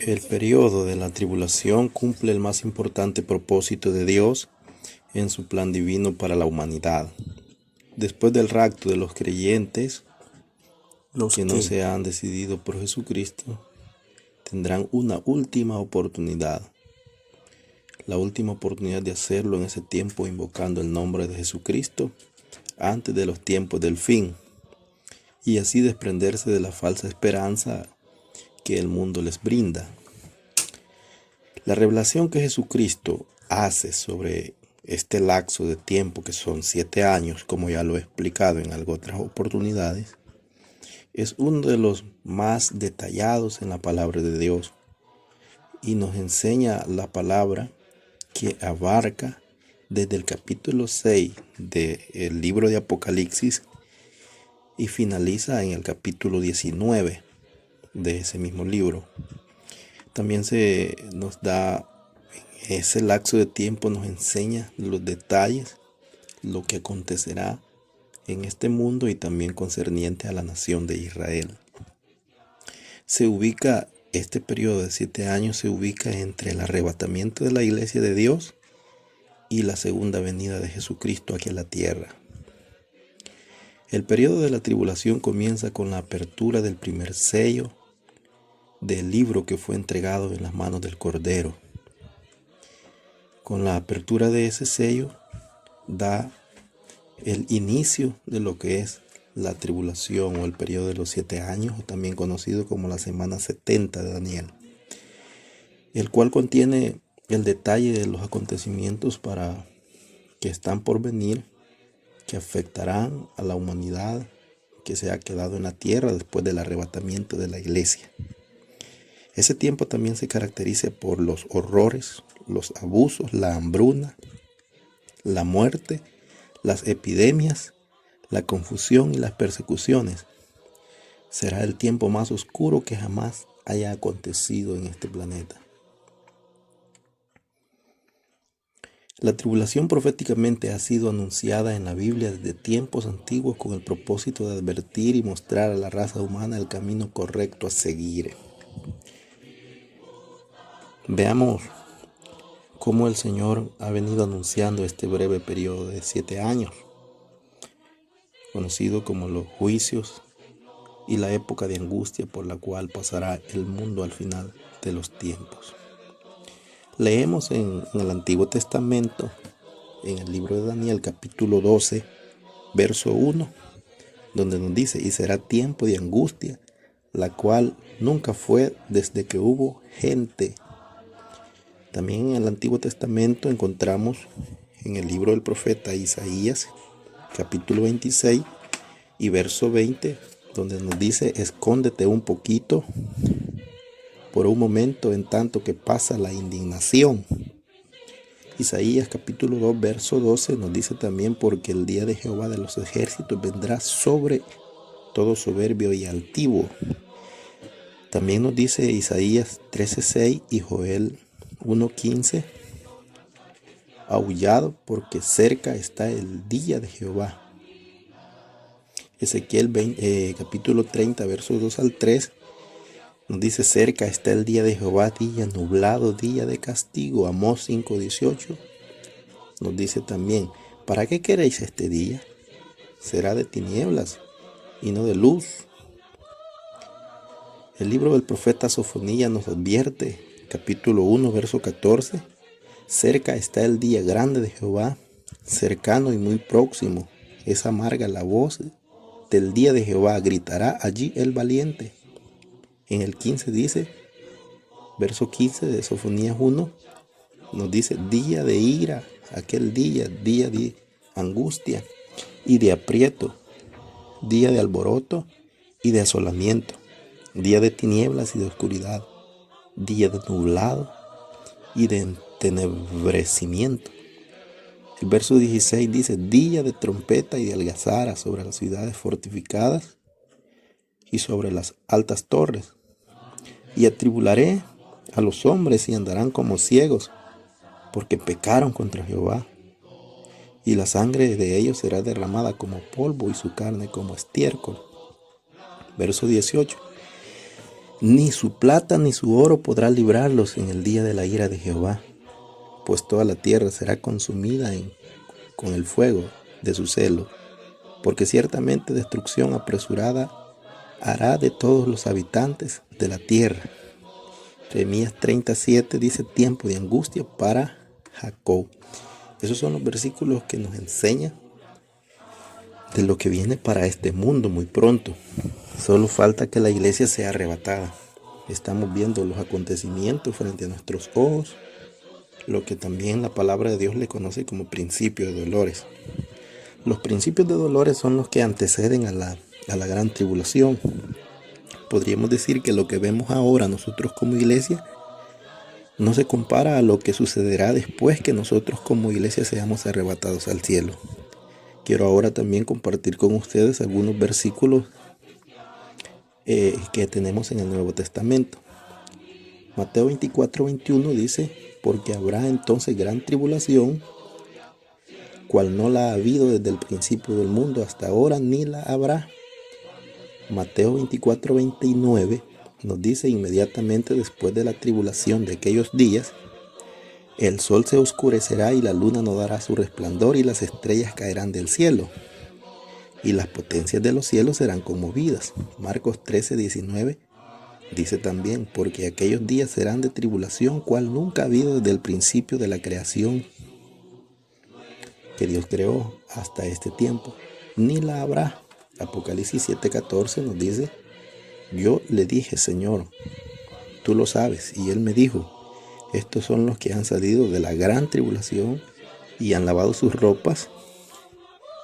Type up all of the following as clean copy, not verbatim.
El periodo de la tribulación cumple el más importante propósito de Dios en su plan divino para la humanidad. Después del rapto de los creyentes, los que no se han decidido por Jesucristo tendrán una última oportunidad. La última oportunidad de hacerlo en ese tiempo invocando el nombre de Jesucristo antes de los tiempos del fin, y así desprenderse de la falsa esperanza que el mundo les brinda. La revelación que Jesucristo hace sobre este lapso de tiempo, que son 7 años, como ya lo he explicado en otras oportunidades, es uno de los más detallados en la palabra de Dios, y nos enseña la palabra que abarca desde el capítulo 6 del libro de Apocalipsis y finaliza en el capítulo 19 de ese mismo libro. También se nos da, ese lapso de tiempo nos enseña los detalles, lo que acontecerá en este mundo y también concerniente a la nación de Israel. Este periodo de 7 años se ubica entre el arrebatamiento de la iglesia de Dios y la segunda venida de Jesucristo aquí a la tierra. El periodo de la tribulación comienza con la apertura del primer sello del libro que fue entregado en las manos del Cordero. Con la apertura de ese sello da el inicio de lo que es la tribulación o el periodo de los 7 años, o también conocido como la semana 70 de Daniel, el cual contiene el detalle de los acontecimientos que están por venir, que afectarán a la humanidad que se ha quedado en la tierra después del arrebatamiento de la iglesia. Ese tiempo también se caracteriza por los horrores, los abusos, la hambruna, la muerte, las epidemias, la confusión y las persecuciones. Será el tiempo más oscuro que jamás haya acontecido en este planeta. La tribulación proféticamente ha sido anunciada en la Biblia desde tiempos antiguos con el propósito de advertir y mostrar a la raza humana el camino correcto a seguir. Veamos cómo el Señor ha venido anunciando este breve periodo de 7 años, conocido como los juicios y la época de angustia por la cual pasará el mundo al final de los tiempos. Leemos en el Antiguo Testamento, en el libro de Daniel, capítulo 12, verso 1, donde nos dice: y será tiempo de angustia, la cual nunca fue desde que hubo gente. También en el Antiguo Testamento encontramos en el libro del profeta Isaías, capítulo 26 y verso 20, donde nos dice: escóndete un poquito por un momento en tanto que pasa la indignación. Isaías capítulo 2 verso 12 nos dice también: porque el día de Jehová de los ejércitos vendrá sobre todo soberbio y altivo. También nos dice Isaías 13:6 y Joel 1:15: aullad porque cerca está el día de Jehová. Ezequiel capítulo 30 versos 2 al 3 nos dice: cerca está el día de Jehová, día nublado, día de castigo. Amós 5:18 nos dice también: ¿para qué queréis este día? Será de tinieblas y no de luz. El libro del profeta Sofonías nos advierte, capítulo 1 verso 14: cerca está el día grande de Jehová, cercano y muy próximo. Es amarga la voz del día de Jehová, gritará allí el valiente. En el 15 dice, verso 15 de Sofonías 1, nos dice: día de ira, aquel día de angustia y de aprieto, día de alboroto y de asolamiento, día de tinieblas y de oscuridad, día de nublado y de entenebrecimiento. El verso 16 dice: día de trompeta y de algazara sobre las ciudades fortificadas y sobre las altas torres. Y atribularé a los hombres y andarán como ciegos, porque pecaron contra Jehová. Y la sangre de ellos será derramada como polvo y su carne como estiércol. Verso 18: Ni su plata ni su oro podrá librarlos en el día de la ira de Jehová, pues toda la tierra será consumida con el fuego de su celo, porque ciertamente destrucción apresurada hará de todos los habitantes de la tierra. Jeremías 37 dice tiempo de angustia para Jacob. Esos son los versículos que nos enseñan de lo que viene para este mundo muy pronto. Solo falta que la iglesia sea arrebatada. Estamos viendo los acontecimientos frente a nuestros ojos, lo que también la palabra de Dios le conoce como principio de dolores. Los principios de dolores son los que anteceden a la gran tribulación. Podríamos decir que lo que vemos ahora nosotros como iglesia no se compara a lo que sucederá después que nosotros como iglesia seamos arrebatados al cielo. Quiero ahora también compartir con ustedes algunos versículos que tenemos en el Nuevo Testamento. Mateo 24:21 dice, porque habrá entonces gran tribulación, cual no la ha habido desde el principio del mundo hasta ahora, ni la habrá. Mateo 24:29 nos dice, inmediatamente después de la tribulación de aquellos días, el sol se oscurecerá y la luna no dará su resplandor y las estrellas caerán del cielo y las potencias de los cielos serán conmovidas. Marcos 13:19 dice también, porque aquellos días serán de tribulación cual nunca ha habido desde el principio de la creación que Dios creó hasta este tiempo, ni la habrá. Apocalipsis 7:14 nos dice, yo le dije, Señor, tú lo sabes, y él me dijo, estos son los que han salido de la gran tribulación y han lavado sus ropas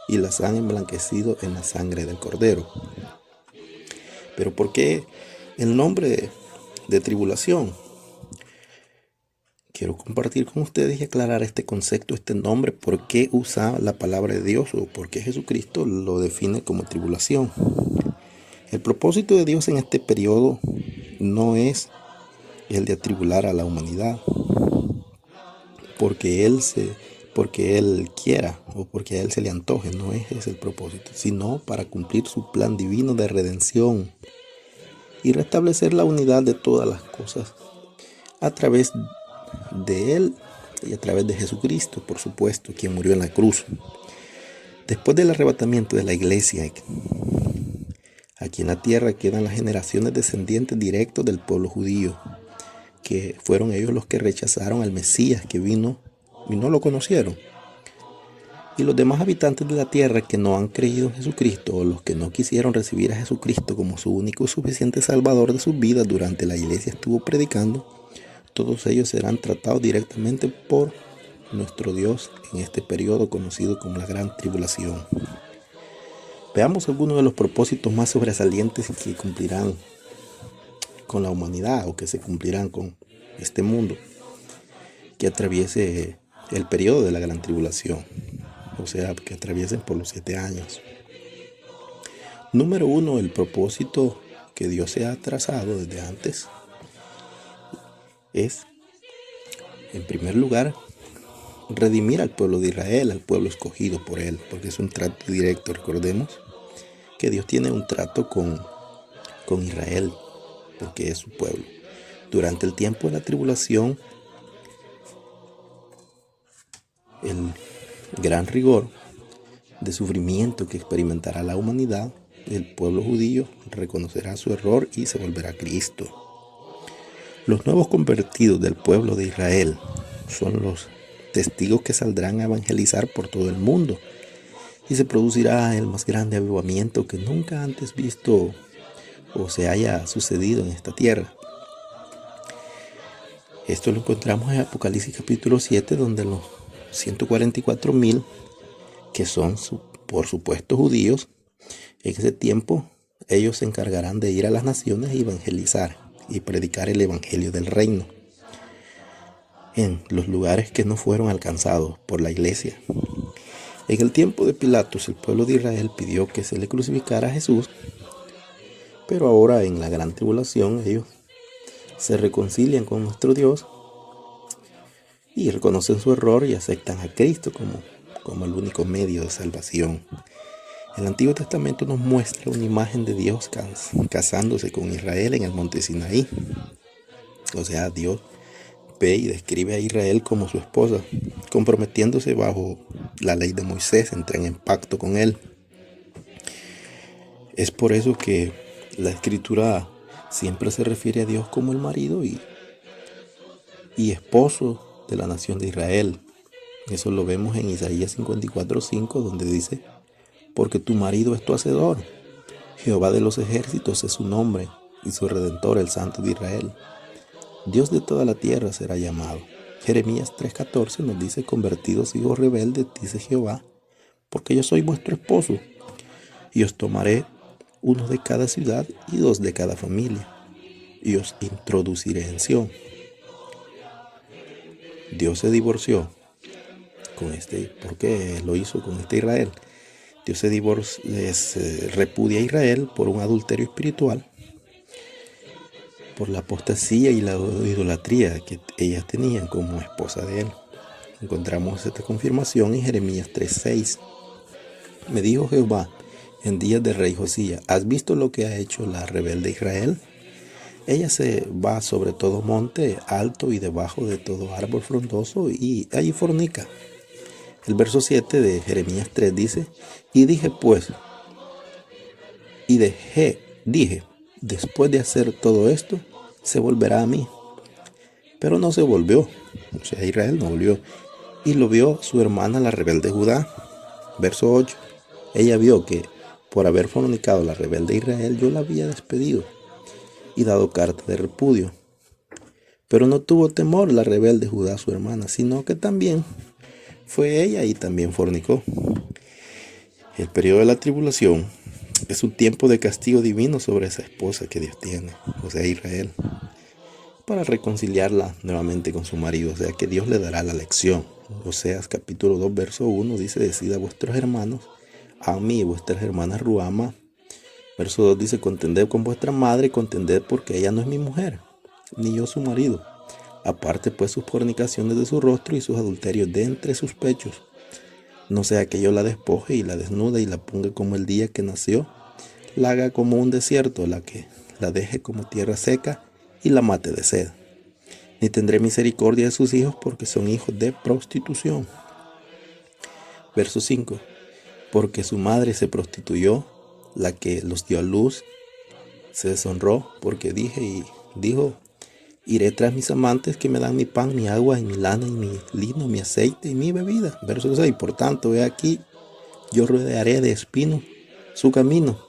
y las han emblanquecido en la sangre del Cordero. Pero ¿por qué el nombre de tribulación? Quiero compartir con ustedes y aclarar este concepto, este nombre, por qué usa la palabra de Dios o por qué Jesucristo lo define como tribulación. El propósito de Dios en este periodo no es el de atribular a la humanidad porque Él quiera o porque a Él se le antoje, no es ese el propósito, sino para cumplir su plan divino de redención y restablecer la unidad de todas las cosas a través de Él y a través de Jesucristo, por supuesto, quien murió en la cruz. Después del arrebatamiento de la iglesia, aquí en la tierra quedan las generaciones descendientes directos del pueblo judío, que fueron ellos los que rechazaron al Mesías que vino y no lo conocieron. Y los demás habitantes de la tierra que no han creído en Jesucristo o los que no quisieron recibir a Jesucristo como su único y suficiente salvador de sus vidas durante la iglesia estuvo predicando, todos ellos serán tratados directamente por nuestro Dios en este periodo conocido como la Gran Tribulación. Veamos algunos de los propósitos más sobresalientes que cumplirán con la humanidad o que se cumplirán con este mundo que atraviese el periodo de la Gran Tribulación, o sea, que atraviesen por los 7 años. Número 1, el propósito que Dios se ha trazado desde antes es, en primer lugar, redimir al pueblo de Israel, al pueblo escogido por Él, porque es un trato directo. Recordemos que Dios tiene un trato con Israel, porque es su pueblo. Durante el tiempo de la tribulación, el gran rigor de sufrimiento que experimentará la humanidad, el pueblo judío reconocerá su error y se volverá a Cristo. Los nuevos convertidos del pueblo de Israel son los testigos que saldrán a evangelizar por todo el mundo y se producirá el más grande avivamiento que nunca antes visto o se haya sucedido en esta tierra. Esto lo encontramos en Apocalipsis capítulo 7, donde los 144,000, que son por supuesto judíos, en ese tiempo ellos se encargarán de ir a las naciones y evangelizar y predicar el evangelio del reino en los lugares que no fueron alcanzados por la iglesia. En el tiempo de Pilatos, el pueblo de Israel pidió que se le crucificara a Jesús, pero ahora en la gran tribulación ellos se reconcilian con nuestro Dios y reconocen su error y aceptan a Cristo como el único medio de salvación. El Antiguo Testamento nos muestra una imagen de Dios casándose con Israel en el monte Sinaí. O sea, Dios ve y describe a Israel como su esposa, comprometiéndose bajo la ley de Moisés, entran en pacto con él. Es por eso que la Escritura siempre se refiere a Dios como el marido y esposo de la nación de Israel. Eso lo vemos en Isaías 54:5, donde dice: porque tu marido es tu hacedor, Jehová de los ejércitos es su nombre, y su Redentor, el Santo de Israel. Dios de toda la tierra será llamado. Jeremías 3:14 nos dice: convertidos hijos rebeldes, dice Jehová, porque yo soy vuestro esposo, y os tomaré uno de cada ciudad y dos de cada familia, y os introduciré en Sión. Dios se divorció ¿por qué lo hizo con Israel? Dios se repudia a Israel por un adulterio espiritual, por la apostasía y la idolatría que ellas tenían como esposa de él. Encontramos esta confirmación en Jeremías 3:6. Me dijo Jehová en días del rey Josías: ¿has visto lo que ha hecho la rebelde Israel? Ella se va sobre todo monte alto y debajo de todo árbol frondoso y allí fornica. El verso 7 de Jeremías 3 dice: y dije después de hacer todo esto, se volverá a mí. Pero no se volvió, o sea, Israel no volvió. Y lo vio su hermana la rebelde Judá. Verso 8. Ella vio que por haber fornicado la rebelde Israel, yo la había despedido y dado carta de repudio. Pero no tuvo temor la rebelde Judá, su hermana, sino que también fue ella y también fornicó. El periodo de la tribulación es un tiempo de castigo divino sobre esa esposa que Dios tiene, o sea, Israel, para reconciliarla nuevamente con su marido, o sea, que Dios le dará la lección. Oseas capítulo 2, verso 1 dice: decid a vuestros hermanos, a mí y vuestras hermanas Ruama. Verso 2 dice: contended con vuestra madre, contended porque ella no es mi mujer, ni yo su marido. Aparte pues sus fornicaciones de su rostro y sus adulterios de entre sus pechos. No sea que yo la despoje y la desnude y la ponga como el día que nació, la haga como un desierto, la deje como tierra seca y la mate de sed. Ni tendré misericordia de sus hijos porque son hijos de prostitución. Verso 5. Porque su madre se prostituyó, la que los dio a luz se deshonró, porque dijo: iré tras mis amantes que me dan mi pan, mi agua y mi lana y mi lino, mi aceite y mi bebida. Verso 6. Por tanto, he aquí, yo rodearé de espinos su camino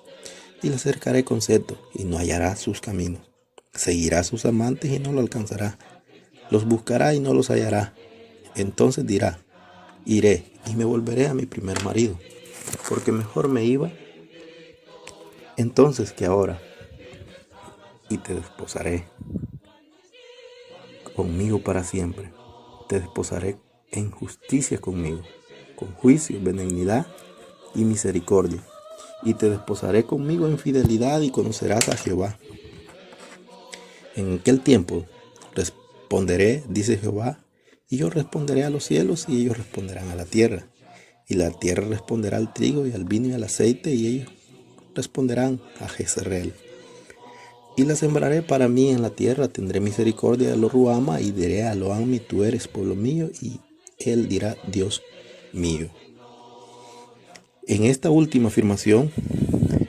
y la cercaré con cetro y no hallará sus caminos. Seguirá a sus amantes y no lo alcanzará. Los buscará y no los hallará. Entonces dirá: iré y me volveré a mi primer marido, porque mejor me iba entonces que ahora. Y te desposaré conmigo para siempre. Te desposaré en justicia conmigo, con juicio, benignidad y misericordia. Y te desposaré conmigo en fidelidad y conocerás a Jehová. En aquel tiempo responderé, dice Jehová, y yo responderé a los cielos y ellos responderán a la tierra. Y la tierra responderá al trigo y al vino y al aceite y ellos responderán a Jezreel. Y la sembraré para mí en la tierra, tendré misericordia de lo Ruama y diré a Loami: tú eres pueblo mío, y él dirá: Dios mío. En esta última afirmación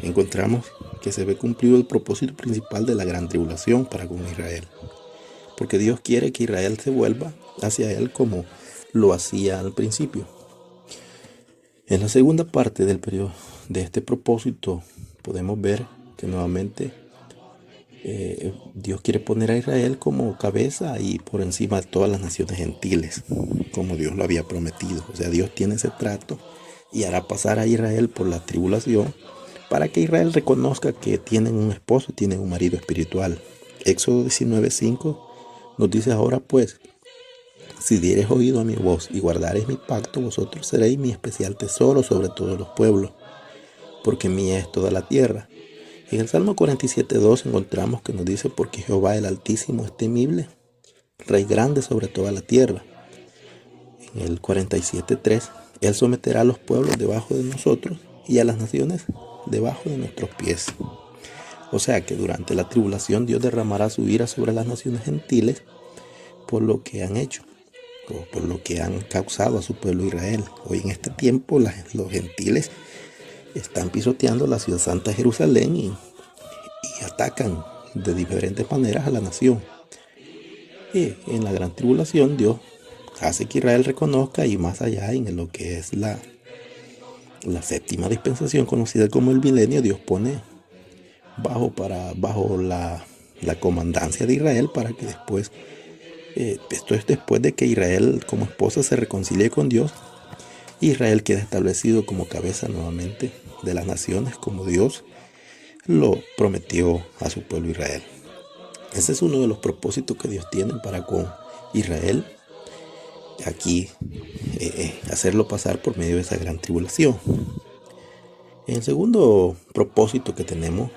encontramos que se ve cumplido el propósito principal de la gran tribulación para con Israel, porque Dios quiere que Israel se vuelva hacia él como lo hacía al principio. En la segunda parte del periodo de este propósito podemos ver que nuevamente Dios quiere poner a Israel como cabeza y por encima de todas las naciones gentiles, como Dios lo había prometido. O sea, Dios tiene ese trato y hará pasar a Israel por la tribulación para que Israel reconozca que tienen un esposo, tienen un marido espiritual. Éxodo 19:5 nos dice: ahora pues, si diereis oído a mi voz y guardareis mi pacto, vosotros seréis mi especial tesoro sobre todos los pueblos, porque mía es toda la tierra. En el Salmo 47:2 encontramos que nos dice: porque Jehová el Altísimo es temible, Rey grande sobre toda la tierra. En el 47:3, Él someterá a los pueblos debajo de nosotros y a las naciones debajo de nuestros pies. O sea que durante la tribulación Dios derramará su ira sobre las naciones gentiles por lo que han hecho o por lo que han causado a su pueblo Israel. Hoy en este tiempo los gentiles están pisoteando la ciudad santa de Jerusalén y atacan de diferentes maneras a la nación. Y en la gran tribulación Dios hace que Israel reconozca, y más allá en lo que es la séptima dispensación conocida como el milenio, Dios pone bajo la comandancia de Israel para que después, esto es después de que Israel como esposa se reconcilie con Dios, Israel queda establecido como cabeza nuevamente de las naciones, como Dios lo prometió a su pueblo Israel. Ese es uno de los propósitos que Dios tiene para con Israel, aquí hacerlo pasar por medio de esa gran tribulación. El segundo propósito que tenemos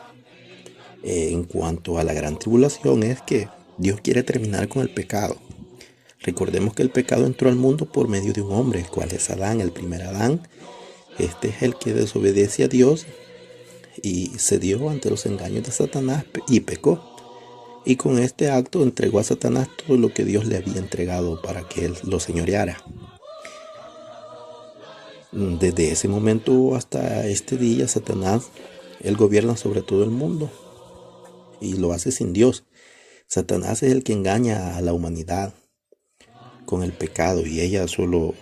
en cuanto a la gran tribulación es que Dios quiere terminar con el pecado. Recordemos que el pecado entró al mundo por medio de un hombre, el cual es Adán, el primer Adán. Este es el que desobedece a Dios y cedió ante los engaños de Satanás y pecó. Y con este acto entregó a Satanás todo lo que Dios le había entregado para que él lo señoreara. Desde ese momento hasta este día, Satanás, él gobierna sobre todo el mundo y lo hace sin Dios. Satanás es el que engaña a la humanidad con el pecado, y ella solo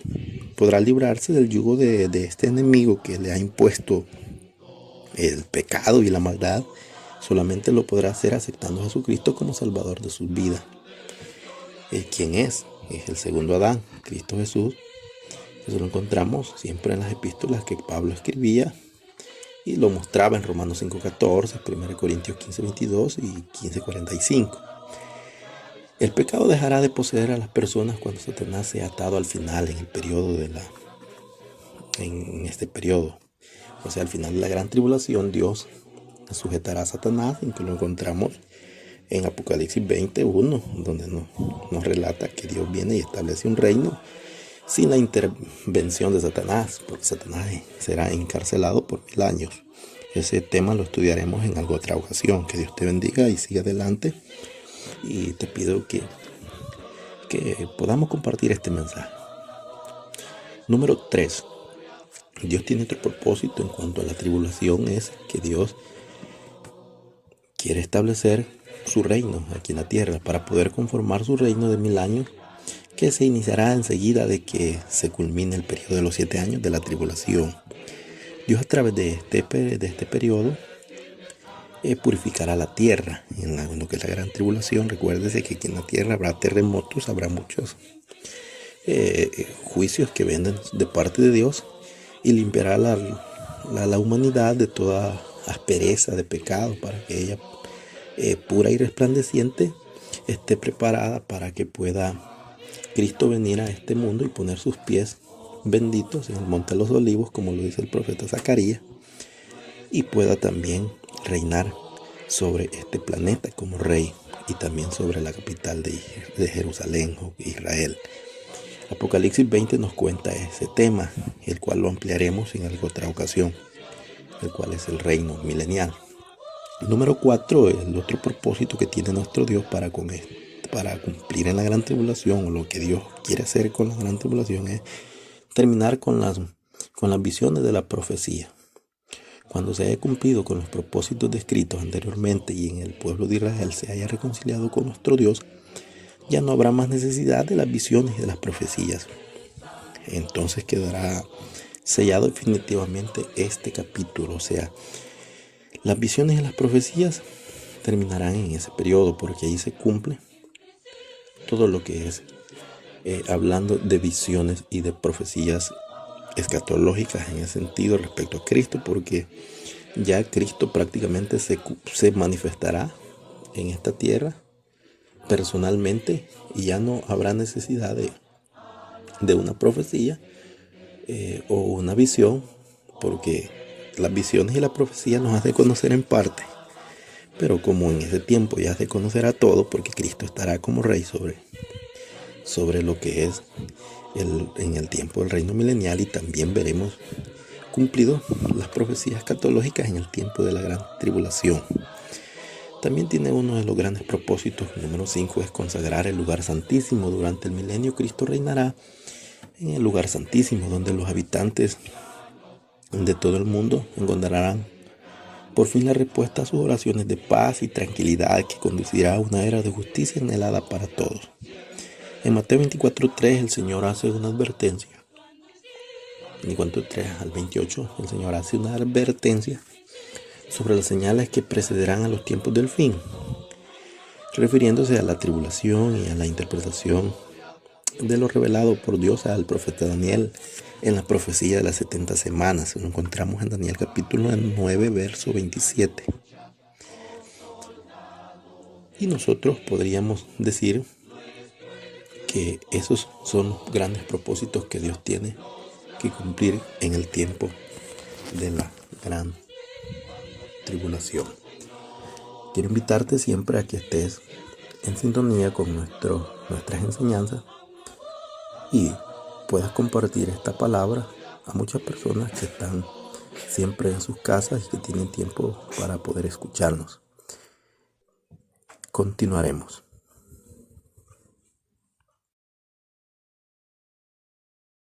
podrá librarse del yugo de este enemigo que le ha impuesto el pecado y la maldad. Solamente lo podrá hacer aceptando a Jesucristo como Salvador de sus vidas. ¿Quién es? Es el segundo Adán, Cristo Jesús. Eso lo encontramos siempre en las epístolas que Pablo escribía y lo mostraba en Romanos 5:14, 1 Corintios 15:22 y 15:45. El pecado dejará de poseer a las personas cuando Satanás sea atado al final, en el periodo en este periodo. O sea, al final de la gran tribulación, Dios sujetará a Satanás, en que lo encontramos en Apocalipsis 21, donde nos relata que Dios viene y establece un reino sin la intervención de Satanás, porque Satanás será encarcelado por 1000 años. Ese tema lo estudiaremos en alguna otra ocasión. Que Dios te bendiga y siga adelante. Y te pido que podamos compartir este mensaje. Número 3. Dios tiene otro propósito en cuanto a la tribulación, es que Dios quiere establecer su reino aquí en la tierra para poder conformar su reino de 1000 años, que se iniciará enseguida de que se culmine el periodo de los 7 años de la tribulación. Dios, a través de este periodo, purificará la tierra en lo que es la gran tribulación. Recuérdese que aquí en la tierra habrá terremotos, habrá muchos juicios que vengan de parte de Dios, y limpiará la humanidad de toda aspereza de pecado, para que ella, pura y resplandeciente, esté preparada para que pueda Cristo venir a este mundo y poner sus pies benditos en el monte de los olivos, como lo dice el profeta Zacarías, y pueda también reinar sobre este planeta como rey, y también sobre la capital de Jerusalén o Israel. Apocalipsis 20 nos cuenta ese tema, el cual lo ampliaremos en alguna otra ocasión, el cual es el reino milenial. Número 4, el otro propósito que tiene nuestro Dios para cumplir en la gran tribulación, o lo que Dios quiere hacer con la gran tribulación, es terminar con las visiones de la profecía. Cuando se haya cumplido con los propósitos descritos anteriormente y en el pueblo de Israel se haya reconciliado con nuestro Dios, ya no habrá más necesidad de las visiones y de las profecías. Entonces quedará sellado definitivamente este capítulo. O sea, las visiones y las profecías terminarán en ese periodo, porque ahí se cumple todo lo que es hablando de visiones y de profecías escatológicas en ese sentido respecto a Cristo, porque ya Cristo prácticamente se manifestará en esta tierra personalmente, y ya no habrá necesidad de una profecía o una visión, porque las visiones y la profecía nos hacen conocer en parte, pero como en ese tiempo ya se conocerá todo, porque Cristo estará como rey sobre lo que es en el tiempo del reino milenial, y también veremos cumplido las profecías escatológicas en el tiempo de la gran tribulación. También tiene uno de los grandes propósitos, número 5, es consagrar el lugar santísimo. Durante el milenio Cristo reinará en el lugar santísimo, donde los habitantes de todo el mundo encontrarán por fin la respuesta a sus oraciones de paz y tranquilidad que conducirá a una era de justicia anhelada para todos. En Mateo 24:3 el Señor hace una advertencia. En 24:3 al 28 el Señor hace una advertencia sobre las señales que precederán a los tiempos del fin, refiriéndose a la tribulación y a la interpretación de lo revelado por Dios al profeta Daniel en la profecía de las 70 semanas. Lo encontramos en Daniel capítulo 9, verso 27. Y nosotros podríamos decir que esos son grandes propósitos que Dios tiene que cumplir en el tiempo de la gran tribulación. Quiero invitarte siempre a que estés en sintonía con nuestras enseñanzas y puedas compartir esta palabra a muchas personas que están siempre en sus casas y que tienen tiempo para poder escucharnos. Continuaremos.